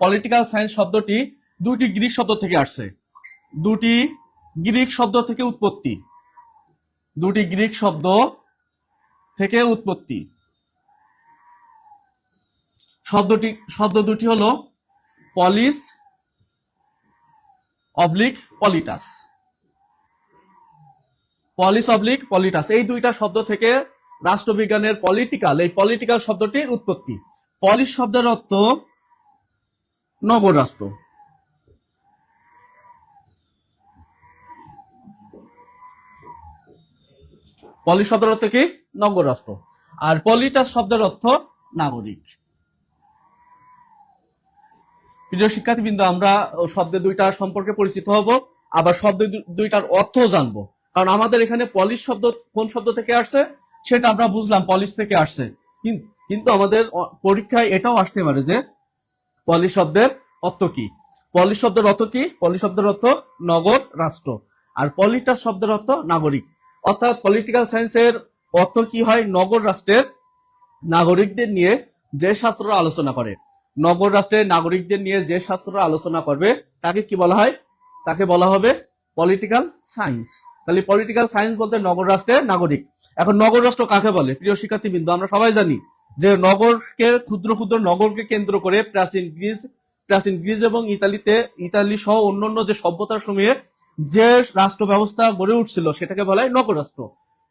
Political science শব্দটি দুটি Greek শব্দ থেকে আসছে। দুটি গ্রিক শব্দ থেকে উৎপত্তি। দুটি গ্রিক শব্দ থেকে উৎপত্তি। শব্দ দুটি হলো পলিস অবলিক পলিটাস। পলিস অবলিক পলিটাস এই দুইটা শব্দ থেকে রাষ্ট্রবিজ্ঞানের পলিটিক্যাল, এই পলিটিক্যাল শব্দটির উৎপত্তি। পলিস শব্দের অর্থ নগর রাষ্ট্র। পলিস শব্দের অর্থ কি? নগর রাষ্ট্র। আর পলিটাস শব্দের অর্থ নাগরিক। প্রিয় শিক্ষার্থীবৃন্দ, আমরা শব্দ দুইটার সম্পর্কে পরিচিত হব, আবার শব্দ দুইটার অর্থ জানবো। কারণ আমাদের এখানে পলিশ শব্দ কোন শব্দ থেকে আসছে সেটা আমরা বুঝলাম, পলিশ থেকে আসছে, কিন্তু আমাদের পরীক্ষায় এটাও আসতে পারে যে পলিশ শব্দের অর্থ কি। পলিশ শব্দের অর্থ কি? পলিশ শব্দের অর্থ নগর রাষ্ট্র, আর পলিটাস শব্দের অর্থ নাগরিক। অর্থাৎ পলিটিক্যাল সায়েন্সের অর্থ কি হয়? নগর রাষ্ট্রের নাগরিকদের নিয়ে যে শাস্ত্ররা আলোচনা করে, নগর রাষ্ট্রের নাগরিকদের নিয়ে যে শাস্ত্ররা আলোচনা করবে তাকে কি বলা হয়? তাকে বলা হবে পলিটিক্যাল সায়েন্স। তাহলে পলিটিক্যাল সায়েন্স বলতে নগর রাষ্ট্রের নাগরিক। এখন নগর রাষ্ট্র কাকে বলে? প্রিয় শিক্ষার্থীবৃন্দ, আমরা সবাই জানি যে নগরকে, ক্ষুদ্র ক্ষুদ্র নগরকে কেন্দ্র করে প্রাচীন গ্রিস এবং ইতালি সহ অন্যান্য যে সভ্যতার সময়ে যে রাষ্ট্র ব্যবস্থা গড়ে উঠছিল সেটাকে বলা হয় নগর রাষ্ট্র।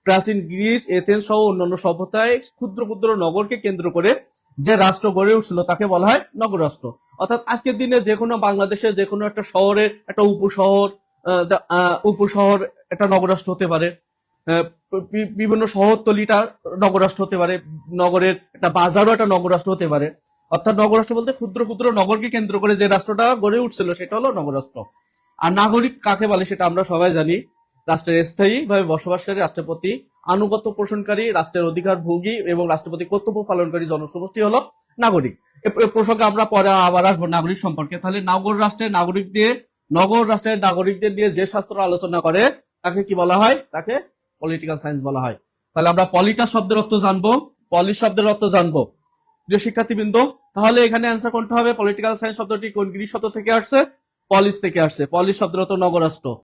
প্রাচীন গ্রিস, এথেন্স সহ অন্যান্য সভ্যতায় ক্ষুদ্র ক্ষুদ্র নগরকে কেন্দ্র করে যে রাষ্ট্র গড়ে উঠছিল তাকে বলা হয় নগর রাষ্ট্র। অর্থাৎ আজকের দিনে যে কোনো বাংলাদেশের যে কোনো একটা শহরের একটা উপশহর একটা নগর রাষ্ট্র হতে পারে, বিভিন্ন শহরতলিটা নগর রাষ্ট্র হতে পারে, নগরের একটা বাজারও একটা নগর রাষ্ট্র হতে পারে। অর্থাৎ নগর রাষ্ট্র বলতে ক্ষুদ্র ক্ষুদ্র নগরকে কেন্দ্র করে যে রাষ্ট্রটা গড়ে উঠছিল সেটা হলো নগর রাষ্ট্র। আর নাগরিক কাকে বলে সেটা আমরা সবাই জানি। রাষ্ট্রের স্থায়ীভাবে বসবাসকারী, রাষ্ট্রের প্রতি আনুগত্য পোষণকারী, রাষ্ট্রের অধিকার ভোগী এবং রাষ্ট্রের প্রতি কর্তব্য পালনকারী জনসমষ্টি হলো নাগরিক। এ প্রসঙ্গে আমরা পরে আবার আসবো নাগরিক সম্পর্কে। তাহলে নগর রাষ্ট্রের নাগরিকদের নিয়ে যে শাস্ত্র আলোচনা করে তাকে কি বলা হয়? তাকে পলিটিক্যাল সায়েন্স বলা হয়। তাহলে আমরা পলিটাস শব্দের অর্থ জানবো, পলিশ শব্দের অর্থ জানবো। যে শিক্ষার্থীবৃন্দ, তাহলে এখানে অ্যান্সার কোনটা হবে? পলিটিক্যাল সায়েন্স শব্দটি কোন গ্রিক শব্দ থেকে আসছে? পলিস থেকে আসছে। পলিশ শব্দের অর্থ নগর রাষ্ট্র।